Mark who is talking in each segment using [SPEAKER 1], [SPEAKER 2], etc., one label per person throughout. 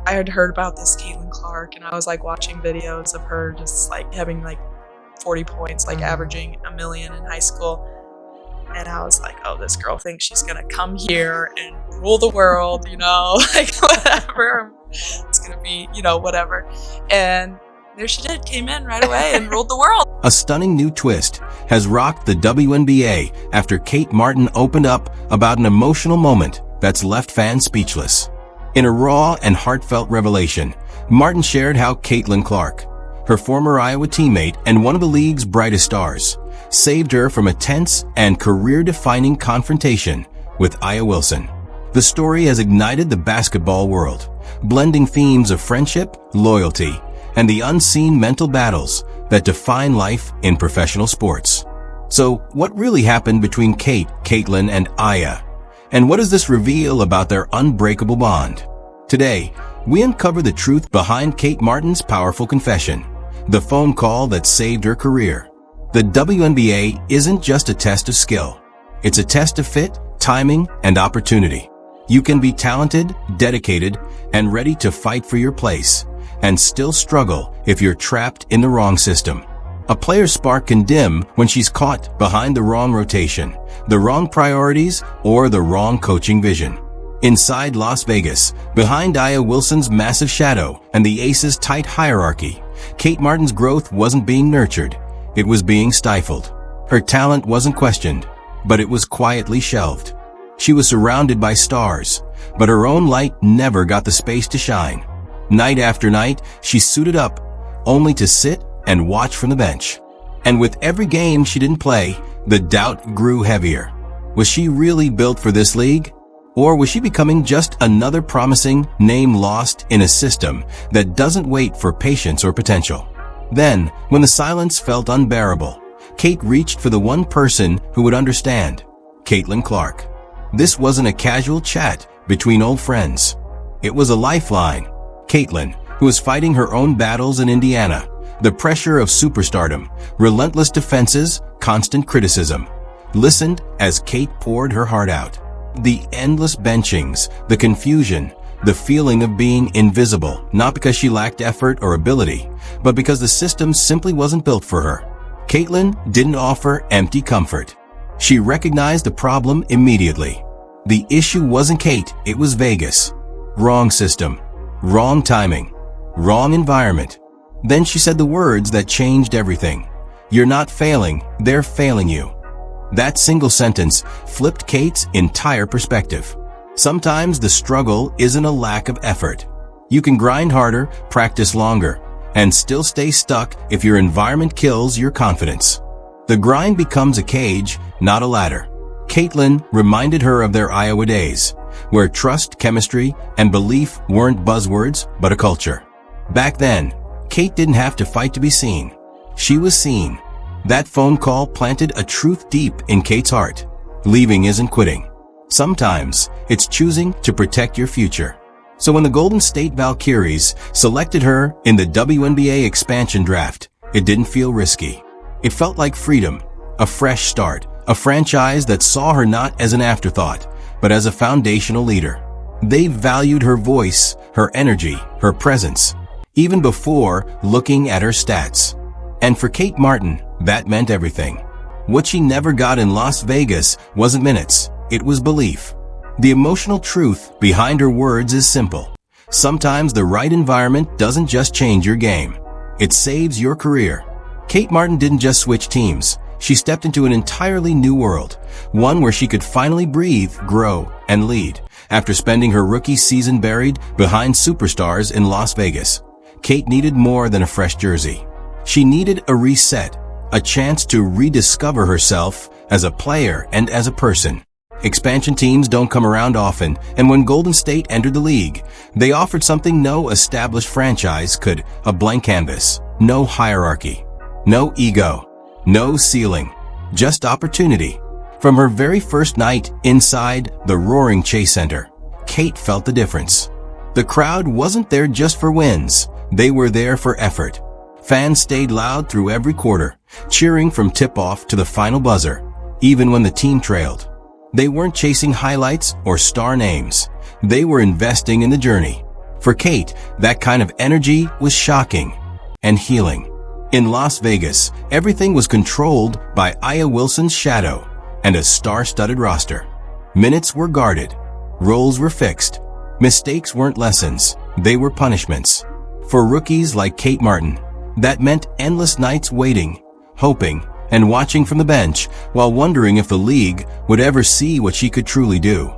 [SPEAKER 1] I had heard about this Caitlin Clark, and I was like watching videos of her just like having like 40 points, like averaging a million in high school. And I was like, oh, this girl thinks she's gonna come here and rule the world, like whatever. It's gonna be, whatever. And there she did, came in right away and ruled the world.
[SPEAKER 2] A stunning new twist has rocked the WNBA after Kate Martin opened up about an emotional moment that's left fans speechless. In a raw and heartfelt revelation, Martin shared how Caitlin Clark, her former Iowa teammate and one of the league's brightest stars, saved her from a tense and career-defining confrontation with Aya Wilson. The story has ignited the basketball world, blending themes of friendship, loyalty, and the unseen mental battles that define life in professional sports. So, what really happened between Kate, Caitlin, and Aya? And what does this reveal about their unbreakable bond? Today, we uncover the truth behind Kate Martin's powerful confession, the phone call that saved her career. The WNBA isn't just a test of skill. It's a test of fit, timing, and opportunity. You can be talented, dedicated, and ready to fight for your place, and still struggle if you're trapped in the wrong system. A player's spark can dim when she's caught behind the wrong rotation, the wrong priorities, or the wrong coaching vision. Inside Las Vegas, behind Aya Wilson's massive shadow and the Aces' tight hierarchy, Kate Martin's growth wasn't being nurtured. It was being stifled. Her talent wasn't questioned, but it was quietly shelved. She was surrounded by stars, but her own light never got the space to shine. Night after night, she suited up, only to sit and watch from the bench. And with every game she didn't play, the doubt grew heavier. Was she really built for this league? Or was she becoming just another promising name lost in a system that doesn't wait for patience or potential? Then, when the silence felt unbearable, Kate reached for the one person who would understand, Caitlin Clark. This wasn't a casual chat between old friends. It was a lifeline. Caitlin, who was fighting her own battles in Indiana, the pressure of superstardom, relentless defenses, constant criticism, listened as Kate poured her heart out. The endless benchings, the confusion, the feeling of being invisible, not because she lacked effort or ability, but because the system simply wasn't built for her. Caitlin didn't offer empty comfort. She recognized the problem immediately. The issue wasn't Kate, it was Vegas. Wrong system, wrong timing, wrong environment. Then she said the words that changed everything. You're not failing, they're failing you. That single sentence flipped Kate's entire perspective. Sometimes the struggle isn't a lack of effort. You can grind harder, practice longer, and still stay stuck if your environment kills your confidence. The grind becomes a cage, not a ladder. Caitlin reminded her of their Iowa days, where trust, chemistry, and belief weren't buzzwords, but a culture. Back then, Kate didn't have to fight to be seen. She was seen. That phone call planted a truth deep in Kate's heart. Leaving isn't quitting. Sometimes, it's choosing to protect your future. So when the Golden State Valkyries selected her in the WNBA expansion draft, it didn't feel risky. It felt like freedom, a fresh start, a franchise that saw her not as an afterthought, but as a foundational leader. They valued her voice, her energy, her presence, even before looking at her stats. And for Kate Martin, that meant everything. What she never got in Las Vegas wasn't minutes, it was belief. The emotional truth behind her words is simple. Sometimes the right environment doesn't just change your game, it saves your career. Kate Martin didn't just switch teams. She stepped into an entirely new world, one where she could finally breathe, grow, and lead. After spending her rookie season buried behind superstars in Las Vegas, Kate needed more than a fresh jersey. She needed a reset, a chance to rediscover herself as a player and as a person. Expansion teams don't come around often, and when Golden State entered the league, they offered something no established franchise could: a blank canvas, no hierarchy, no ego, no ceiling, just opportunity. From her very first night inside the roaring Chase Center, Kate felt the difference. The crowd wasn't there just for wins, they were there for effort. Fans stayed loud through every quarter, cheering from tip-off to the final buzzer, even when the team trailed. They weren't chasing highlights or star names. They were investing in the journey. For Kate, that kind of energy was shocking and healing. In Las Vegas, everything was controlled by Aya Wilson's shadow and a star-studded roster. Minutes were guarded. Roles were fixed. Mistakes weren't lessons. They were punishments. For rookies like Kate Martin, that meant endless nights waiting, hoping, and watching from the bench while wondering if the league would ever see what she could truly do.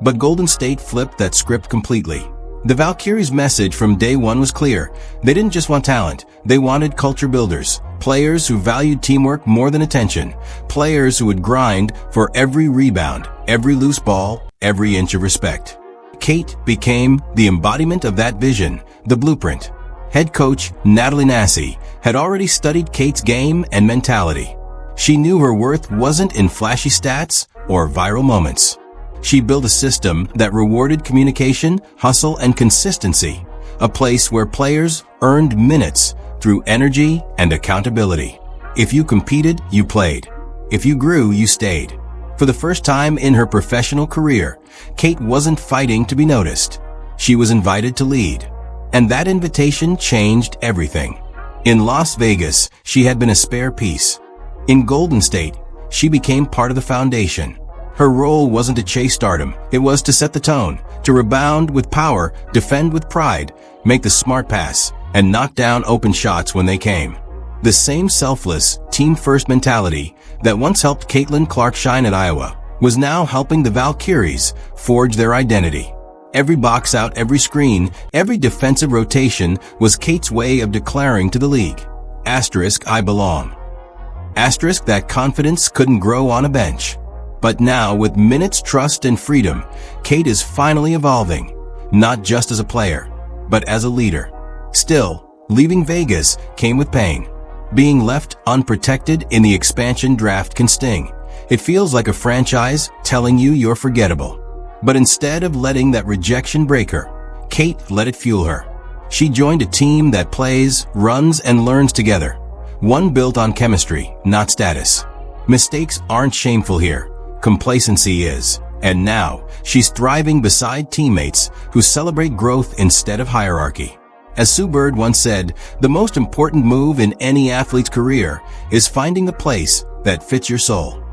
[SPEAKER 2] But Golden State flipped that script completely. The Valkyries' message from day one was clear. They didn't just want talent. They wanted culture builders, players who valued teamwork more than attention, players who would grind for every rebound, every loose ball, every inch of respect. Kate became the embodiment of that vision, the blueprint. Head coach Natalie Nassi had already studied Kate's game and mentality. She knew her worth wasn't in flashy stats or viral moments. She built a system that rewarded communication, hustle, and consistency, a place where players earned minutes through energy and accountability. If you competed, you played. If you grew, you stayed. For the first time in her professional career, Kate wasn't fighting to be noticed. She was invited to lead. And that invitation changed everything. In Las Vegas, she had been a spare piece. In Golden State, she became part of the foundation. Her role wasn't to chase stardom. It was to set the tone, to rebound with power, defend with pride, make the smart pass, and knock down open shots when they came. The same selfless, team-first mentality that once helped Caitlin Clark shine at Iowa was now helping the Valkyries forge their identity. Every box out, every screen, every defensive rotation was Kate's way of declaring to the league, I belong. That confidence couldn't grow on a bench. But now, with minutes, trust, and freedom, Kate is finally evolving, not just as a player, but as a leader. Still, leaving Vegas came with pain. Being left unprotected in the expansion draft can sting. It feels like a franchise telling you you're forgettable. But instead of letting that rejection break her, Kate let it fuel her. She joined a team that plays, runs, and learns together. One built on chemistry, not status. Mistakes aren't shameful here. Complacency is. And now, she's thriving beside teammates who celebrate growth instead of hierarchy. As Sue Bird once said, the most important move in any athlete's career is finding a place that fits your soul.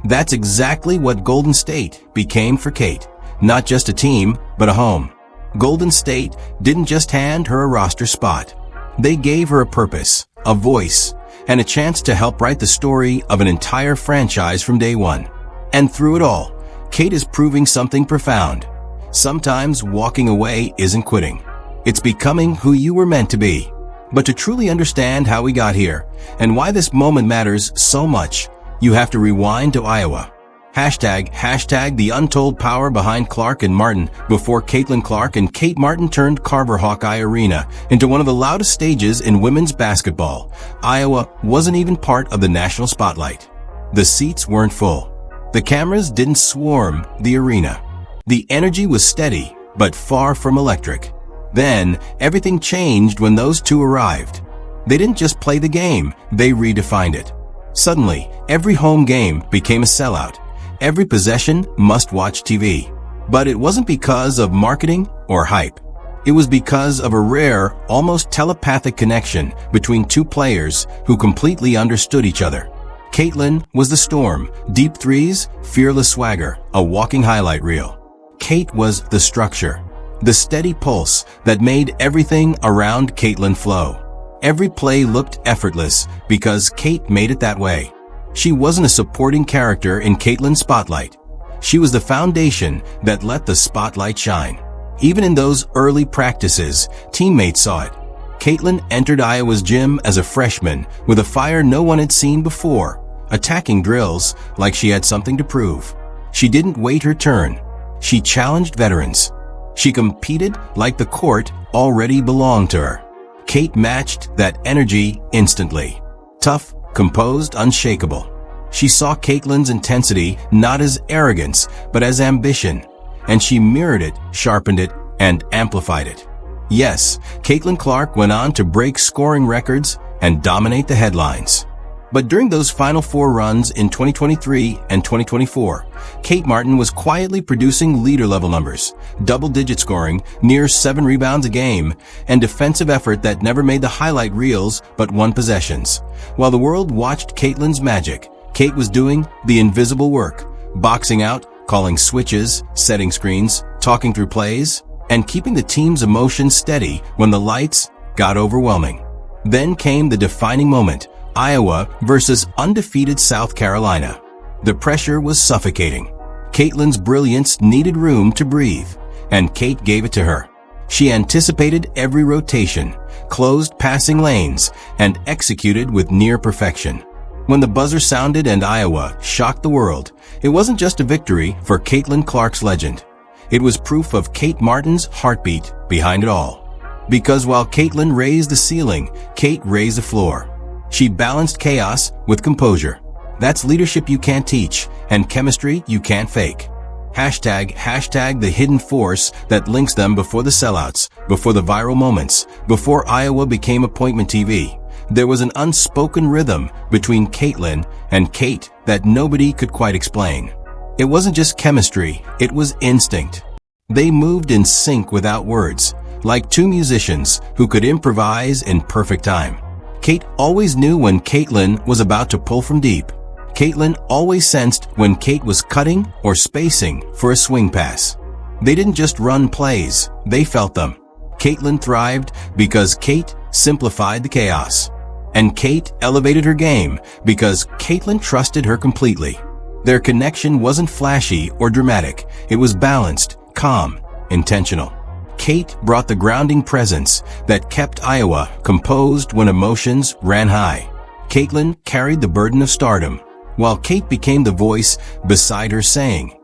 [SPEAKER 2] That's exactly what Golden State became for Kate. Not just a team, but a home. Golden State didn't just hand her a roster spot. They gave her a purpose, a voice, and a chance to help write the story of an entire franchise from day one. And through it all, Kate is proving something profound. Sometimes walking away isn't quitting. It's becoming who you were meant to be. But to truly understand how we got here and why this moment matters so much, you have to rewind to Iowa. Hashtag the untold power behind Clark and Martin before Caitlin Clark and Kate Martin turned Carver Hawkeye Arena into one of the loudest stages in women's basketball. Iowa wasn't even part of the national spotlight. The seats weren't full. The cameras didn't swarm the arena. The energy was steady, but far from electric. Then, everything changed when those two arrived. They didn't just play the game, they redefined it. Suddenly, every home game became a sellout. Every possession must-watch TV. But it wasn't because of marketing or hype. It was because of a rare, almost telepathic connection between two players who completely understood each other. Caitlin was the storm, deep threes, fearless swagger, a walking highlight reel. Kate was the structure, the steady pulse that made everything around Caitlin flow. Every play looked effortless because Kate made it that way. She wasn't a supporting character in Caitlin's spotlight. She was the foundation that let the spotlight shine. Even in those early practices, teammates saw it. Caitlin entered Iowa's gym as a freshman with a fire no one had seen before, attacking drills like she had something to prove. She didn't wait her turn. She challenged veterans. She competed like the court already belonged to her. Kate matched that energy instantly. Tough, composed, unshakable. She saw Caitlin's intensity not as arrogance, but as ambition, and she mirrored it, sharpened it, and amplified it. Yes, Caitlin Clark went on to break scoring records and dominate the headlines. But during those final 4 runs in 2023 and 2024, Kate Martin was quietly producing leader-level numbers, double-digit scoring, near 7 rebounds a game, and defensive effort that never made the highlight reels but won possessions. While the world watched Caitlin's magic, Kate was doing the invisible work, boxing out, calling switches, setting screens, talking through plays, and keeping the team's emotions steady when the lights got overwhelming. Then came the defining moment, Iowa versus undefeated South Carolina. The pressure was suffocating. Caitlin's brilliance needed room to breathe, and Kate gave it to her. She anticipated every rotation, closed passing lanes, and executed with near perfection. When the buzzer sounded and Iowa shocked the world, it wasn't just a victory for Caitlin Clark's legend. It was proof of Kate Martin's heartbeat behind it all. Because while Caitlin raised the ceiling, Kate raised the floor. She balanced chaos with composure. That's leadership you can't teach, and chemistry you can't fake. Hashtag the hidden force that links them before the sellouts, before the viral moments, before Iowa became appointment TV. There was an unspoken rhythm between Caitlin and Kate that nobody could quite explain. It wasn't just chemistry, it was instinct. They moved in sync without words, like 2 musicians who could improvise in perfect time. Kate always knew when Caitlin was about to pull from deep. Caitlin always sensed when Kate was cutting or spacing for a swing pass. They didn't just run plays, they felt them. Caitlin thrived because Kate simplified the chaos. And Kate elevated her game because Caitlin trusted her completely. Their connection wasn't flashy or dramatic. It was balanced, calm, intentional. Kate brought the grounding presence that kept Iowa composed when emotions ran high. Caitlin carried the burden of stardom, while Kate became the voice beside her saying,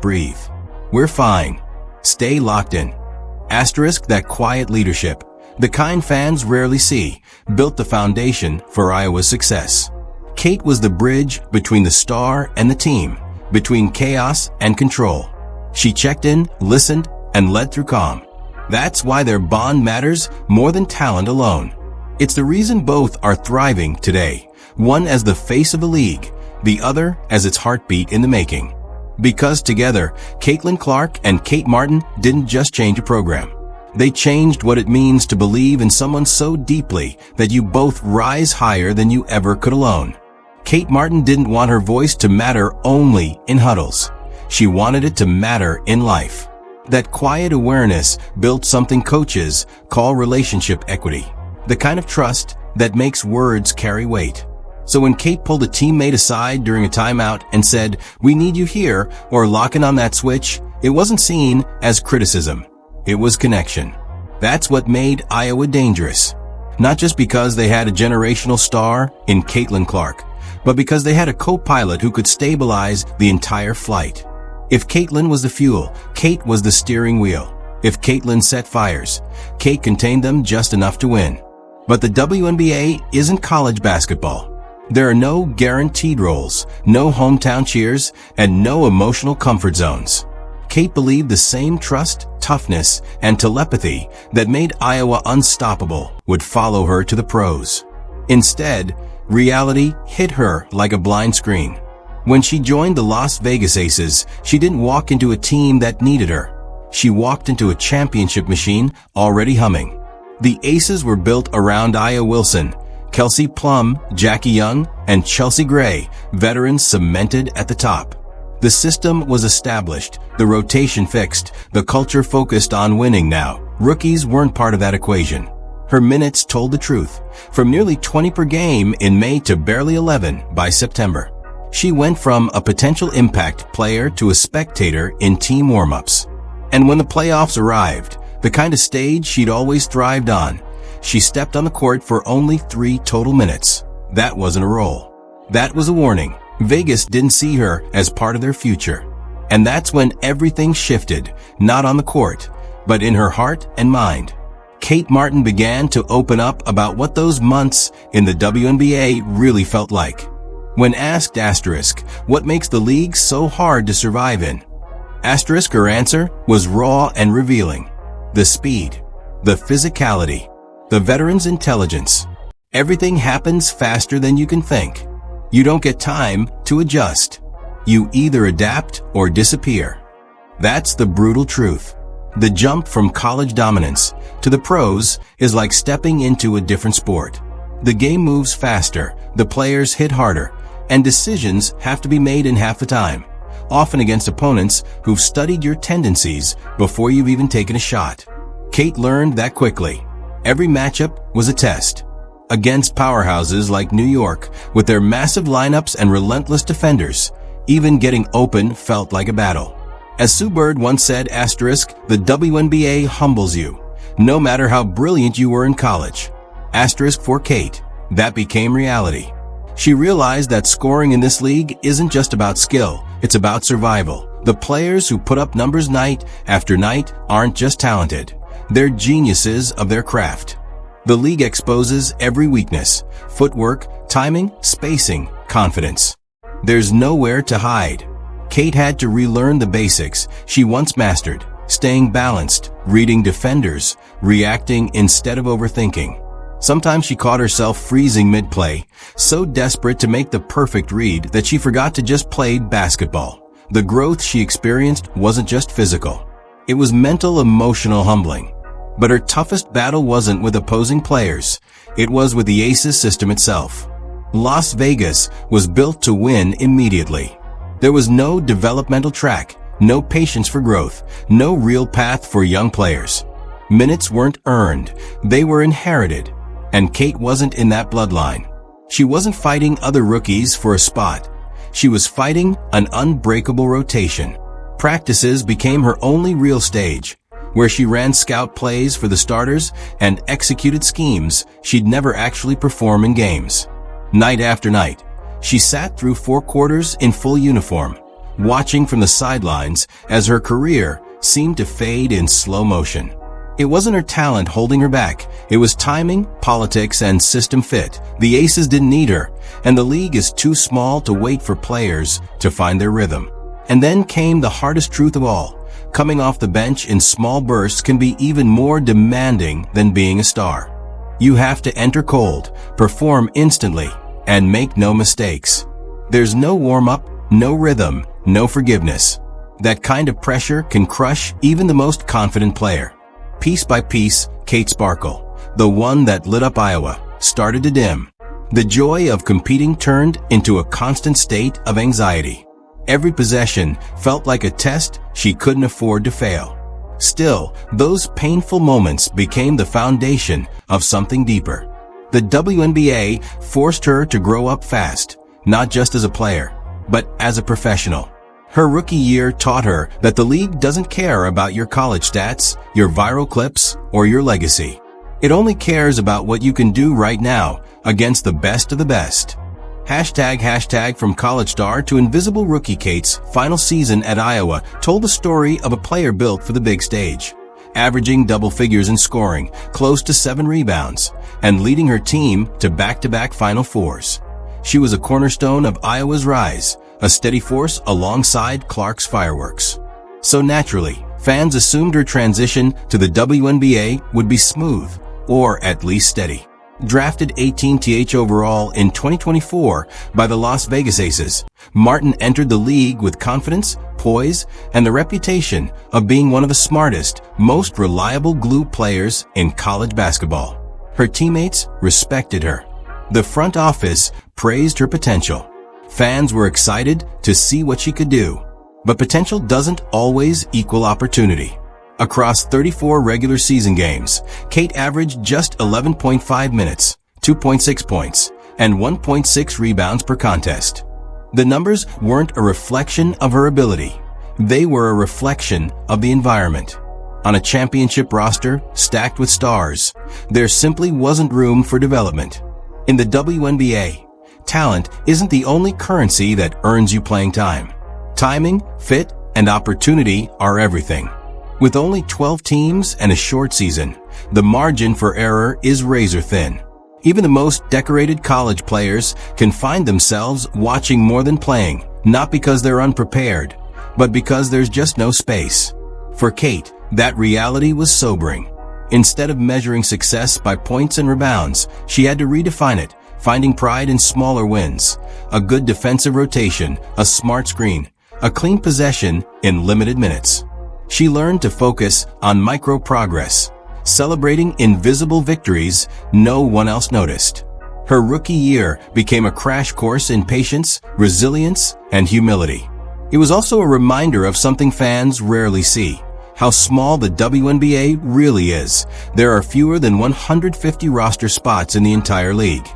[SPEAKER 2] *breathe. We're fine. Stay locked in. That quiet leadership, the kind fans rarely see, built the foundation for Iowa's success. Kate was the bridge between the star and the team, between chaos and control. She checked in, listened, and led through calm. That's why their bond matters more than talent alone. It's the reason both are thriving today, one as the face of the league, the other as its heartbeat in the making. Because together, Caitlin Clark and Kate Martin didn't just change a program. They changed what it means to believe in someone so deeply that you both rise higher than you ever could alone. Kate Martin didn't want her voice to matter only in huddles. She wanted it to matter in life. That quiet awareness built something coaches call relationship equity, the kind of trust that makes words carry weight. So when Kate pulled a teammate aside during a timeout and said, "We need you here," or "lock in on that switch," it wasn't seen as criticism. It was connection. That's what made Iowa dangerous. Not just because they had a generational star in Caitlin Clark, but because they had a co-pilot who could stabilize the entire flight. If Caitlin was the fuel, Kate was the steering wheel. If Caitlin set fires, Kate contained them just enough to win. But the WNBA isn't college basketball. There are no guaranteed roles, no hometown cheers, and no emotional comfort zones. Kate believed the same trust, toughness, and telepathy that made Iowa unstoppable would follow her to the pros. Instead, reality hit her like a blind screen. When she joined the Las Vegas Aces, she didn't walk into a team that needed her. She walked into a championship machine already humming. The Aces were built around Aya Wilson, Kelsey Plum, Jackie Young, and Chelsea Gray, veterans cemented at the top. The system was established, the rotation fixed, the culture focused on winning now. Rookies weren't part of that equation. Her minutes told the truth, from nearly 20 per game in May to barely 11 by September. She went from a potential impact player to a spectator in team warm-ups. And when the playoffs arrived, the kind of stage she'd always thrived on, she stepped on the court for only 3 total minutes. That wasn't a role. That was a warning. Vegas didn't see her as part of their future. And that's when everything shifted, not on the court, but in her heart and mind. Kate Martin began to open up about what those months in the WNBA really felt like. When asked what makes the league so hard to survive in? Her answer was raw and revealing. The speed, the physicality, the veterans' intelligence. Everything happens faster than you can think. You don't get time to adjust. You either adapt or disappear. That's the brutal truth. The jump from college dominance to the pros is like stepping into a different sport. The game moves faster, the players hit harder, and decisions have to be made in half the time, often against opponents who've studied your tendencies before you've even taken a shot. Kate learned that quickly. Every matchup was a test. Against powerhouses like New York, with their massive lineups and relentless defenders, even getting open felt like a battle. As Sue Bird once said, the WNBA humbles you, no matter how brilliant you were in college. For Kate, that became reality. She realized that scoring in this league isn't just about skill, it's about survival. The players who put up numbers night after night aren't just talented, they're geniuses of their craft. The league exposes every weakness: footwork, timing, spacing, confidence. There's nowhere to hide. Kate had to relearn the basics she once mastered: staying balanced, reading defenders, reacting instead of overthinking. Sometimes she caught herself freezing mid-play, so desperate to make the perfect read that she forgot to just play basketball. The growth she experienced wasn't just physical. It was mental, emotional, humbling. But her toughest battle wasn't with opposing players. It was with the Aces system itself. Las Vegas was built to win immediately. There was no developmental track, no patience for growth, no real path for young players. Minutes weren't earned, they were inherited. And Kate wasn't in that bloodline. She wasn't fighting other rookies for a spot. She was fighting an unbreakable rotation. Practices became her only real stage, where she ran scout plays for the starters and executed schemes she'd never actually perform in games. Night after night, she sat through 4 quarters in full uniform, watching from the sidelines as her career seemed to fade in slow motion. It wasn't her talent holding her back. It was timing, politics, and system fit. The Aces didn't need her, and the league is too small to wait for players to find their rhythm. And then came the hardest truth of all. Coming off the bench in small bursts can be even more demanding than being a star. You have to enter cold, perform instantly, and make no mistakes. There's no warm-up, no rhythm, no forgiveness. That kind of pressure can crush even the most confident player. Piece by piece, Kate Sparkle, the one that lit up Iowa, started to dim. The joy of competing turned into a constant state of anxiety. Every possession felt like a test she couldn't afford to fail. Still, those painful moments became the foundation of something deeper. The WNBA forced her to grow up fast, not just as a player, but as a professional. Her rookie year taught her that the league doesn't care about your college stats, your viral clips, or your legacy. It only cares about what you can do right now against the best of the best. Hashtag from college star to invisible rookie. Kate's final season at Iowa told the story of a player built for the big stage, averaging double figures in scoring, close to 7 rebounds, and leading her team to back-to-back Final Fours. She was a cornerstone of Iowa's rise, a steady force alongside Clark's fireworks. So naturally, fans assumed her transition to the WNBA would be smooth, or at least steady. Drafted 18th overall in 2024 by the Las Vegas Aces, Martin entered the league with confidence, poise, and the reputation of being one of the smartest, most reliable glue players in college basketball. Her teammates respected her. The front office praised her potential. Fans were excited to see what she could do. But potential doesn't always equal opportunity. Across 34 regular season games, Kate averaged just 11.5 minutes, 2.6 points, and 1.6 rebounds per contest. The numbers weren't a reflection of her ability. They were a reflection of the environment. On a championship roster stacked with stars, there simply wasn't room for development. In the WNBA, talent isn't the only currency that earns you playing time. Timing, fit, and opportunity are everything. With only 12 teams and a short season, the margin for error is razor thin. Even the most decorated college players can find themselves watching more than playing, not because they're unprepared, but because there's just no space. For Kate, that reality was sobering. Instead of measuring success by points and rebounds, she had to redefine it, finding pride in smaller wins. A good defensive rotation, a smart screen, a clean possession in limited minutes. She learned to focus on micro-progress, celebrating invisible victories no one else noticed. Her rookie year became a crash course in patience, resilience, and humility. It was also a reminder of something fans rarely see: how small the WNBA really is. There are fewer than 150 roster spots in the entire league.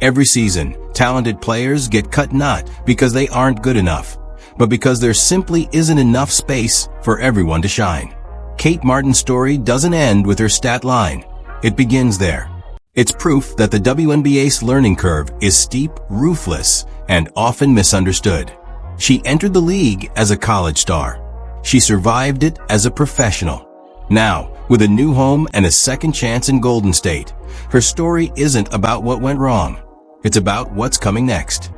[SPEAKER 2] Every season, talented players get cut not because they aren't good enough, but because there simply isn't enough space for everyone to shine. Kate Martin's story doesn't end with her stat line. It begins there. It's proof that the WNBA's learning curve is steep, ruthless, and often misunderstood. She entered the league as a college star. She survived it as a professional. Now, with a new home and a second chance in Golden State, her story isn't about what went wrong. It's about what's coming next.